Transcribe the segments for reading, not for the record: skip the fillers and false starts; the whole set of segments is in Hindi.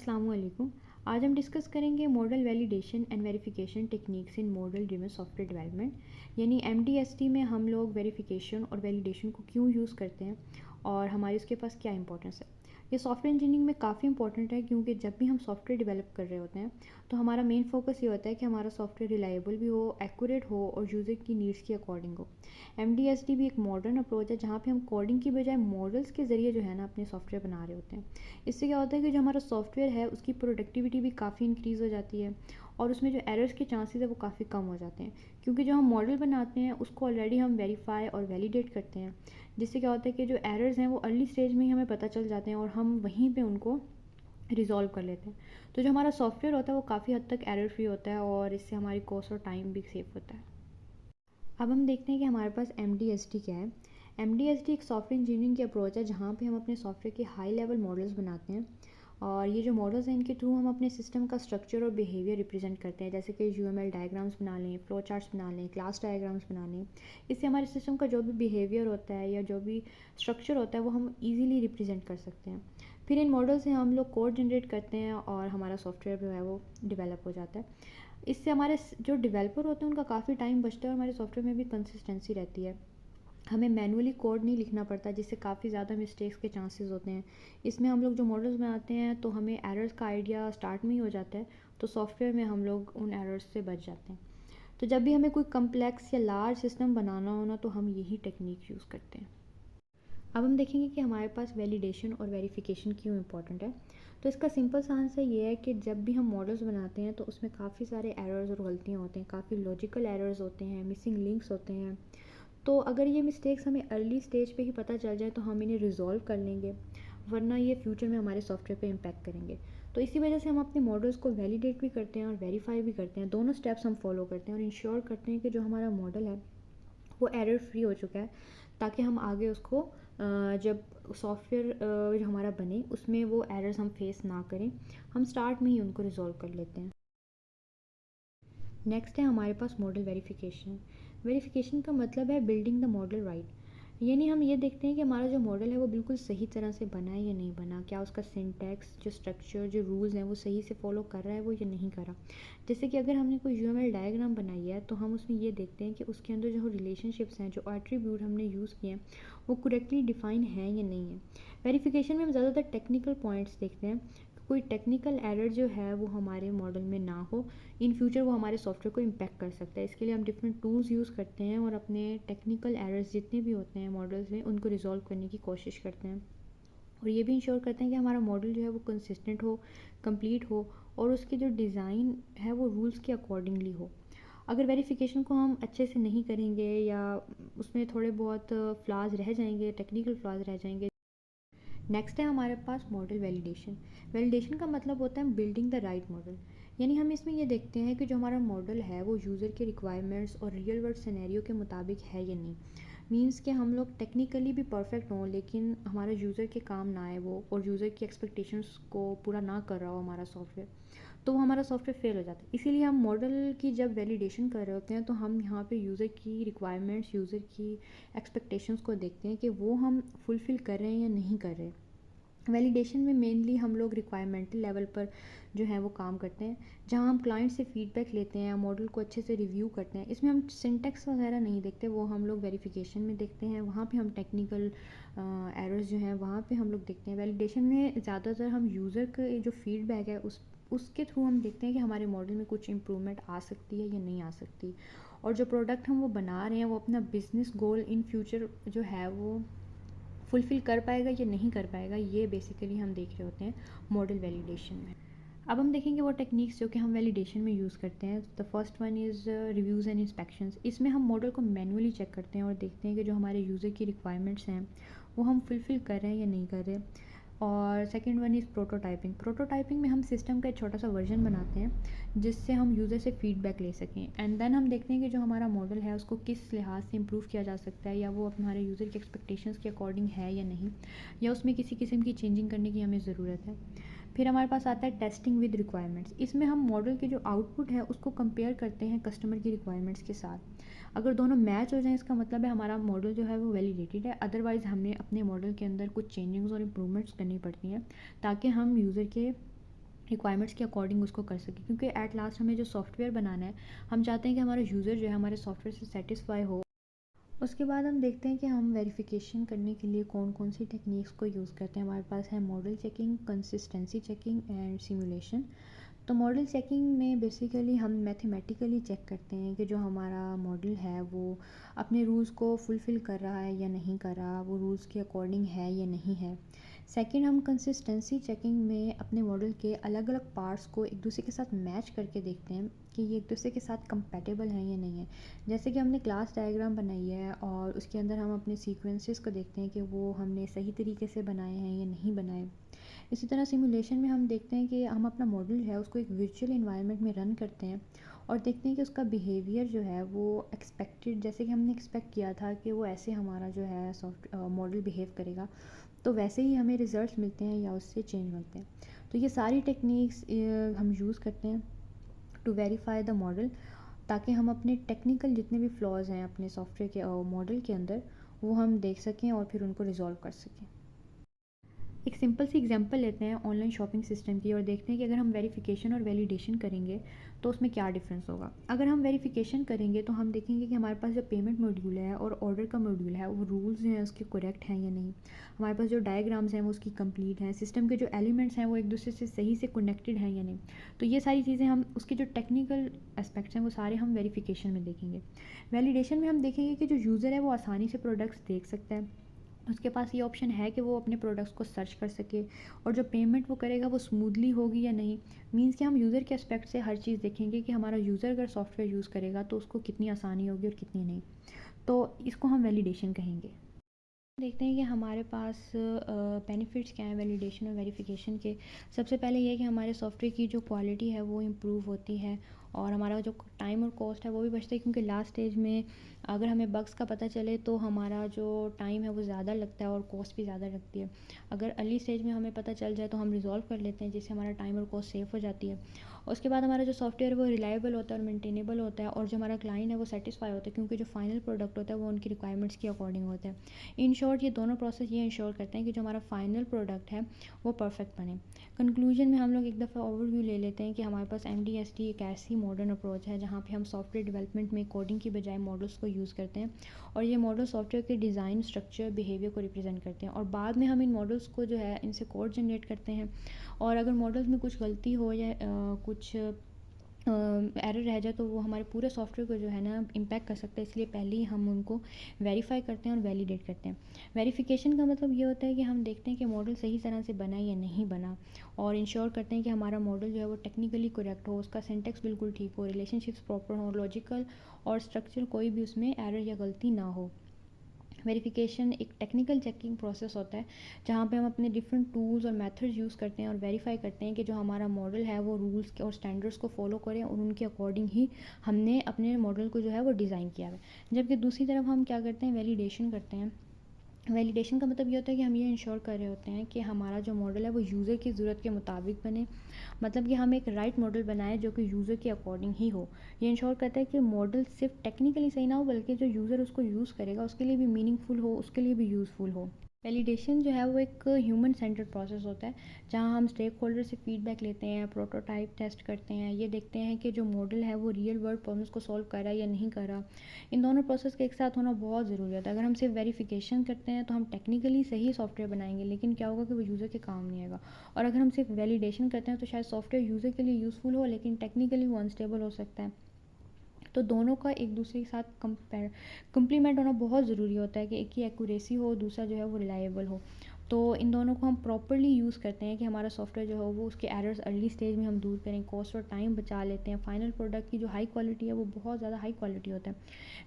अस्सलाम वालेकुम। आज हम डिस्कस करेंगे model validation and verification techniques in model driven software development. यानी MDST में हम लोग वेरिफिकेशन और वैलिडेशन को क्यों यूज़ करते हैं और हमारी उसके पास क्या इंपॉर्टेंस है। ये सॉफ्टवेयर इंजीनियरिंग में काफ़ी इंपॉर्टेंट है, क्योंकि जब भी हम सॉफ्टवेयर डेवलप कर रहे होते हैं तो हमारा मेन फोकस ये होता है कि हमारा सॉफ्टवेयर रिलायबल भी हो, एक्यूरेट हो और यूज़र की नीड्स के अकॉर्डिंग हो। MDST भी एक मॉडर्न अप्रोच है जहाँ पे हम कोडिंग की बजाय मॉडल्स के ज़रिए जो है ना अपने सॉफ्टवेयर बना रहे होते हैं। इससे क्या होता है कि जो हमारा सॉफ्टवेयर है उसकी प्रोडक्टिविटी भी काफ़ी इंक्रीज़ हो जाती है और उसमें जो एरर्स के चांसेस है वो काफ़ी कम हो जाते हैं, क्योंकि जो हम मॉडल बनाते हैं उसको ऑलरेडी हम वेरीफाई और वैलिडेट करते हैं। जिससे क्या होता है कि जो एरर्स हैं वो अर्ली स्टेज में ही हमें पता चल जाते हैं और हम वहीं पे उनको रिज़ॉल्व कर लेते हैं। तो जो हमारा सॉफ्टवेयर होता है वो काफ़ी हद तक एरर फ्री होता है और इससे हमारी कॉस्ट और टाइम भी सेव होता है। अब हम देखते हैं कि हमारे पास MDST क्या है। MDST एक सॉफ्टवेयर इंजीनियरिंग की अप्रोच है जहाँ पे हम अपने सॉफ्टवेयर के हाई लेवल मॉडल्स बनाते हैं और ये जो मॉडल्स हैं इनके थ्रू हम अपने सिस्टम का स्ट्रक्चर और बिहेवियर रिप्रेजेंट करते हैं, जैसे कि UML डायग्राम्स बना लें, फ्लो चार्ट्स बना लें, क्लास डायग्राम्स बना लें। इससे हमारे सिस्टम का जो भी बिहेवियर होता है या जो भी स्ट्रक्चर होता है वो हम ईजिली रिप्रेजेंट कर सकते हैं। फिर इन मॉडल से हम लोग कोड जनरेट करते हैं और हमारा सॉफ्टवेयर जो है वो डिवेलप हो जाता है। इससे हमारे जो डेवलपर होते हैं उनका काफ़ी टाइम बचता है और हमारे सॉफ्टवेयर में भी कंसिस्टेंसी रहती है। हमें मैनुअली कोड नहीं लिखना पड़ता, जिससे काफ़ी ज़्यादा मिस्टेक्स के चांसेस होते हैं। इसमें हम लोग जो मॉडल्स बनाते हैं तो हमें एरर्स का आइडिया स्टार्ट में ही हो जाता है, तो सॉफ्टवेयर में हम लोग उन एरर्स से बच जाते हैं। तो जब भी हमें कोई कम्प्लेक्स या लार्ज सिस्टम बनाना हो ना तो हम यही टेक्निक यूज़ करते हैं। अब हम देखेंगे कि हमारे पास वैलिडेशन और वेरिफिकेशन क्यों इंपॉर्टेंट है। तो इसका सिंपल सा आंसर ये है कि जब भी हम मॉडल्स बनाते हैं तो उसमें काफ़ी सारे एरर्स और गलतियाँ होते हैं, काफ़ी लॉजिकल एरर्स होते हैं, मिसिंग लिंक्स होते हैं। तो अगर ये मिस्टेक्स हमें अर्ली स्टेज पे ही पता चल जाए तो हम इन्हें रिजॉल्व कर लेंगे, वरना ये फ्यूचर में हमारे सॉफ्टवेयर पे इम्पैक्ट करेंगे। तो इसी वजह से हम अपने मॉडल्स को वैलिडेट भी करते हैं और वेरीफाई भी करते हैं। दोनों स्टेप्स हम फॉलो करते हैं और इंश्योर करते हैं कि जो हमारा मॉडल है वो एरर फ्री हो चुका है, ताकि हम आगे उसको जब सॉफ्टवेयर जो हमारा बने उसमें वो एरर्स हम फेस ना करें, हम स्टार्ट में ही उनको रिजॉल्व कर लेते हैं। नेक्स्ट है हमारे पास मॉडल वेरिफिकेशन। वेरिफिकेशन का मतलब है बिल्डिंग द मॉडल राइट। यानी हम ये देखते हैं कि हमारा जो मॉडल है वो बिल्कुल सही तरह से बना है या नहीं बना, क्या उसका सिंटैक्स, जो स्ट्रक्चर, जो रूल्स हैं वो सही से फॉलो कर रहा है वो या नहीं कर रहा। जैसे कि अगर हमने कोई UML डायग्राम बनाई है तो हम उसमें ये देखते हैं कि उसके अंदर जो रिलेशनशिप्स हैं, जो एट्रीब्यूट हमने यूज़ किए हैं वो करेक्टली डिफाइन है या नहीं है। वेरिफिकेशन में हम ज़्यादातर टेक्निकल पॉइंट्स देखते हैं, कोई टेक्निकल एरर जो है वो हमारे मॉडल में ना हो, इन फ्यूचर वो हमारे सॉफ्टवेयर को इम्पैक्ट कर सकता है। इसके लिए हम डिफरेंट टूल्स यूज़ करते हैं और अपने टेक्निकल एरर्स जितने भी होते हैं मॉडल्स में उनको रिजॉल्व करने की कोशिश करते हैं और ये भी इंश्योर करते हैं कि हमारा मॉडल जो है वो कंसिस्टेंट हो, कंप्लीट हो और उसकी जो डिज़ाइन है वो रूल्स के अकॉर्डिंगली हो। अगर वेरिफिकेशन को हम अच्छे से नहीं करेंगे या उसमें थोड़े बहुत फ्लॉज रह जाएंगे, टेक्निकल फ्लॉज रह जाएंगे। नेक्स्ट है हमारे पास मॉडल वैलिडेशन। वैलिडेशन का मतलब होता है बिल्डिंग द राइट मॉडल। यानी हम इसमें ये देखते हैं कि जो हमारा मॉडल है वो यूज़र के रिक्वायरमेंट्स और रियल वर्ल्ड सिनेरियो के मुताबिक है या नहीं। मीन्स कि हम लोग टेक्निकली भी परफेक्ट हों लेकिन हमारा यूज़र के काम ना आए वो, और यूज़र की एक्सपेक्टेशंस को पूरा ना कर रहा हो हमारा सॉफ्टवेयर, तो वो हमारा सॉफ्टवेयर फेल हो जाता है। इसीलिए हम मॉडल की जब वैलिडेशन कर रहे होते हैं तो हम यहाँ पे यूज़र की रिक्वायरमेंट्स, यूज़र की एक्सपेक्टेशंस को देखते हैं कि वो हम फुलफ़िल कर रहे हैं या नहीं कर रहे। वैलिडेशन में मेनली हम लोग रिक्वायरमेंटल लेवल पर जो है वो काम करते हैं, जहाँ हम क्लाइंट से फीडबैक लेते हैं, मॉडल को अच्छे से रिव्यू करते हैं। इसमें हम सिंटेक्स वगैरह नहीं देखते, वो हम लोग वेरिफिकेशन में देखते हैं। वहाँ पे हम टेक्निकल एरर्स जो हैं वहाँ पे हम लोग देखते हैं। वैलिडेशन में ज़्यादातर हम यूज़र के जो फीडबैक है उसके थ्रू हम देखते हैं कि हमारे मॉडल में कुछ इम्प्रूवमेंट आ सकती है या नहीं आ सकती, और जो प्रोडक्ट हम वो बना रहे हैं वो अपना बिजनेस गोल इन फ्यूचर जो है वो फुलफ़िल कर पाएगा या नहीं कर पाएगा, ये बेसिकली हम देख रहे होते हैं मॉडल वैलिडेशन में। अब हम देखेंगे वो टेक्निक्स जो कि हम वैलिडेशन में यूज़ करते हैं। The first one is reviews and inspections. इसमें हम मॉडल को मैनुअली चेक करते हैं और देखते हैं कि जो हमारे यूज़र की रिक्वायरमेंट्स हैं वो हम फुलफ़िल कर रहे हैं या नहीं कर रहे। और second one is prototyping. Prototyping में हम सिस्टम का एक छोटा सा वर्जन बनाते हैं जिससे हम यूज़र से फीडबैक ले सकें, एंड देन हम देखते हैं कि जो हमारा मॉडल है उसको किस लिहाज से इम्प्रूव किया जा सकता है, या वो हमारे यूज़र की एक्सपेक्टेशंस के अकॉर्डिंग है या नहीं, या उसमें किसी किस्म की चेंजिंग करने की हमें ज़रूरत है। फिर हमारे पास आता है टेस्टिंग विद रिक्वायरमेंट्स। इसमें हम मॉडल के जो आउटपुट है उसको कंपेयर करते हैं कस्टमर की रिक्वायरमेंट्स के साथ। अगर दोनों मैच हो जाएं इसका मतलब है हमारा मॉडल जो है वो वैलिडेटेड है। अदरवाइज़ हमें अपने मॉडल के अंदर कुछ चेंजिंग्स और इम्प्रूवमेंट्स करनी पड़ती हैं ताकि हम यूज़र के रिक्वायरमेंट्स के अकॉर्डिंग उसको कर सकें, क्योंकि एट लास्ट हमें जो सॉफ्टवेयर बनाना है, हम चाहते हैं कि हमारा यूज़र जो है हमारे सॉफ्टवेयर से सेटिस्फाई हो। उसके बाद हम देखते हैं कि हम वेरिफिकेशन करने के लिए कौन कौन सी टेक्निक्स को यूज़ करते हैं। हमारे पास है model checking, consistency checking and simulation. तो मॉडल चेकिंग में बेसिकली हम मैथमेटिकली चेक करते हैं कि जो हमारा मॉडल है वो अपने रूल्स को फुलफ़िल कर रहा है या नहीं कर रहा, वो रूल्स के अकॉर्डिंग है या नहीं है। सेकंड, हम कंसिस्टेंसी चेकिंग में अपने मॉडल के अलग अलग पार्ट्स को एक दूसरे के साथ मैच करके देखते हैं कि ये एक दूसरे के साथ कंपैटिबल हैं या नहीं है। जैसे कि हमने क्लास डायग्राम बनाई है और उसके अंदर हम अपने सीक्वेंसेस को देखते हैं कि वो हमने सही तरीके से बनाए हैं या नहीं बनाए। इसी तरह सिमुलेशन में हम देखते हैं कि हम अपना मॉडल है उसको एक वर्चुअल एनवायरनमेंट में रन करते हैं और देखते हैं कि उसका बिहेवियर जो है वो एक्सपेक्टेड, जैसे कि हमने एक्सपेक्ट किया था कि वो ऐसे हमारा जो है सॉफ्ट मॉडल बिहेव करेगा, तो वैसे ही हमें रिज़ल्ट्स मिलते हैं या उससे चेंज मिलते हैं। तो ये सारी टेक्निक्स हम यूज़ करते हैं टू वेरीफाई द मॉडल, ताकि हम अपने टेक्निकल जितने भी फ्लॉज हैं अपने सॉफ्टवेयर के मॉडल के अंदर, वो हम देख सकें और फिर उनको रिजॉल्व कर सकें। एक सिंपल सी एग्जांपल लेते हैं ऑनलाइन शॉपिंग सिस्टम की और देखते हैं कि अगर हम वेरिफिकेशन और वैलिडेशन करेंगे तो उसमें क्या डिफरेंस होगा। अगर हम वेरिफिकेशन करेंगे तो हम देखेंगे कि हमारे पास जो पेमेंट मॉड्यूल है और ऑर्डर का मॉड्यूल है वो रूल्स जो हैं उसके करेक्ट हैं या नहीं। हमारे पास जो डायग्राम्स हैं वो उसकी कंप्लीट हैं, सिस्टम के जो एलिमेंट्स हैं वो एक दूसरे से सही से कनेक्टेड हैं या नहीं। तो ये सारी चीज़ें हम उसके जो टेक्निकल एस्पेक्ट्स हैं वो सारे हम वेरिफिकेशन में देखेंगे। वैलिडेशन में हम देखेंगे कि जो यूज़र है वो आसानी से प्रोडक्ट्स देख सकता है, उसके पास ये ऑप्शन है कि वो अपने प्रोडक्ट्स को सर्च कर सके, और जो पेमेंट वो करेगा वो स्मूथली होगी या नहीं। मींस कि हम यूज़र के एस्पेक्ट से हर चीज़ देखेंगे कि हमारा यूज़र अगर सॉफ्टवेयर यूज़ करेगा तो उसको कितनी आसानी होगी और कितनी नहीं। तो इसको हम वैलिडेशन कहेंगे। देखते हैं कि हमारे पास बेनिफिट्स क्या हैं वैलिडेशन और वेरिफिकेशन के। सबसे पहले ये है कि हमारे सॉफ्टवेयर की जो क्वालिटी है वो इम्प्रूव होती है और हमारा जो टाइम और कॉस्ट है वो भी बचता है, क्योंकि लास्ट स्टेज में अगर हमें बग्स का पता चले तो हमारा जो टाइम है वो ज़्यादा लगता है और कॉस्ट भी ज़्यादा लगती है। अगर अर्ली स्टेज में हमें पता चल जाए तो हम रिजॉल्व कर लेते हैं, जिससे हमारा टाइम और कॉस्ट सेव हो जाती है। उसके बाद हमारा जो सॉफ्टवेयर है वो रिलायबल होता है और मेंटेनेबल होता है, और जो हमारा क्लाइंट है वो सेटिस्फाई होता है, क्योंकि जो फाइनल प्रोडक्ट होता है वो उनकी रिक्वायरमेंट्स के अकॉर्डिंग होता है। इन शॉर्ट ये दोनों प्रोसेस ये इंश्योर करते हैं कि जो हमारा फाइनल प्रोडक्ट है वो परफेक्ट बने। कंक्लूजन में हम लोग एक दफ़ा ओवरव्यू ले लेते हैं कि हमारे पास MDST एक ऐसी मॉडर्न अप्रोच है जहाँ पे हम सॉफ्टवेयर डेवलपमेंट में कोडिंग की बजाय मॉडल्स को यूज़ करते हैं, और ये मॉडल सॉफ्टवेयर के डिज़ाइन, स्ट्रक्चर, बिहेवियर को रिप्रेजेंट करते हैं, और बाद में हम इन मॉडल्स को जो है इनसे कोड जनरेट करते हैं। और अगर मॉडल्स में कुछ गलती हो या कुछ एरर रह जाए तो वो हमारे पूरे सॉफ्टवेयर को जो है ना इम्पैक्ट कर सकता है, इसलिए पहले ही हम उनको वेरीफाई करते हैं और वैलिडेट करते हैं। वेरिफिकेशन का मतलब ये होता है कि हम देखते हैं कि मॉडल सही तरह से बना या नहीं बना, और इंश्योर करते हैं कि हमारा मॉडल जो है वो टेक्निकली करेक्ट हो, उसका सिंटेक्स बिल्कुल ठीक हो, रिलेशनशिप्स प्रॉपर हो, लॉजिकल और स्ट्रक्चर कोई भी उसमें एरर या गलती ना हो। वेरिफिकेशन एक टेक्निकल चेकिंग प्रोसेस होता है जहाँ पे हम अपने डिफरेंट टूल्स और मेथड्स यूज़ करते हैं और वेरीफाई करते हैं कि जो हमारा मॉडल है वो रूल्स और स्टैंडर्ड्स को फॉलो करें और उनके अकॉर्डिंग ही हमने अपने मॉडल को जो है वो डिज़ाइन किया है। जबकि दूसरी तरफ हम क्या करते हैं, वैलिडेशन करते हैं। वैलिडेशन का मतलब ये होता है कि हम ये इंश्योर कर रहे होते हैं कि हमारा जो मॉडल है वो यूज़र की ज़रूरत के मुताबिक बने, मतलब कि हम एक राइट मॉडल बनाएं जो कि यूज़र के अकॉर्डिंग ही हो। ये इंश्योर करता है कि मॉडल सिर्फ टेक्निकली सही ना हो, बल्कि जो यूज़र उसको यूज़ करेगा उसके लिए भी मीनिंगफुल हो, उसके लिए भी यूज़फुल हो। वैलिडेशन जो है वो एक ह्यूमन सेंटर्ड प्रोसेस होता है जहाँ हम स्टेक होल्डर से फीडबैक लेते हैं, प्रोटोटाइप टेस्ट करते हैं, ये देखते हैं कि जो मॉडल है वो रियल वर्ल्ड प्रॉब्लम्स को सॉल्व कर रहा है या नहीं कर रहा। इन दोनों प्रोसेस के एक साथ होना बहुत ज़रूरी होता है। अगर हम सिर्फ वेरिफिकेशन करते हैं तो हम टेक्निकली सही सॉफ्टवेयर बनाएंगे, लेकिन क्या होगा कि वो यूज़र के काम नहीं आएगा। और अगर हम सिर्फ वैलिडेशन करते हैं तो शायद सॉफ्टवेयर यूज़र के लिए यूज़फुल हो लेकिन टेक्निकली वो अनस्टेबल हो सकता है। तो दोनों का एक दूसरे के साथ कंप्लीमेंट होना बहुत ज़रूरी होता है कि एक की एक्यूरेसी हो, दूसरा जो है वो रिलायबल हो। तो इन दोनों को हम प्रॉपरली यूज़ करते हैं कि हमारा सॉफ्टवेयर जो है वो उसके एरर्स अर्ली स्टेज में हम दूर करें, कॉस्ट और टाइम बचा लेते हैं, फाइनल प्रोडक्ट की जो हाई क्वालिटी है वो बहुत ज़्यादा हाई क्वालिटी होता है।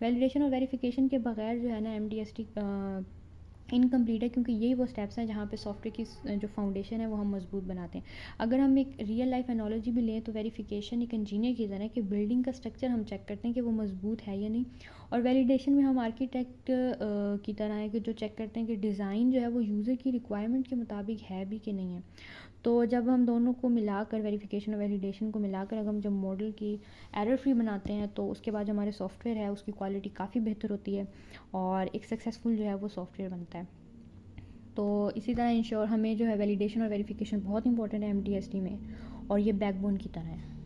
वैलिडेशन और वेरिफिकेशन के बगैर जो है ना MDST इनकम्प्लीट है, क्योंकि यही वो स्टेप्स हैं जहाँ पे सॉफ्टवेयर की जो फाउंडेशन है वो हम मजबूत बनाते हैं। अगर हम एक रियल लाइफ एनोलॉजी भी लें तो वेरिफिकेशन एक इंजीनियर की तरह है कि बिल्डिंग का स्ट्रक्चर हम चेक करते हैं कि वो मजबूत है या नहीं, और वैलिडेशन में हम आर्किटेक्ट की तरह है कि जो चेक करते हैं कि डिज़ाइन जो है वो यूज़र की रिक्वायरमेंट के मुताबिक है भी कि नहीं है। तो जब हम दोनों को मिलाकर, वेरिफिकेशन और वैलिडेशन को मिलाकर अगर हम जब मॉडल की एरर फ्री बनाते हैं तो उसके बाद जो हमारे सॉफ्टवेयर है उसकी क्वालिटी काफ़ी बेहतर होती है और एक सक्सेसफुल जो है वो सॉफ्टवेयर बनता है। तो इसी तरह इंश्योर हमें जो है वैलिडेशन और वेरिफिकेशन बहुत इंपॉर्टेंट है MDST में। और ये बैकबोन की तरह है।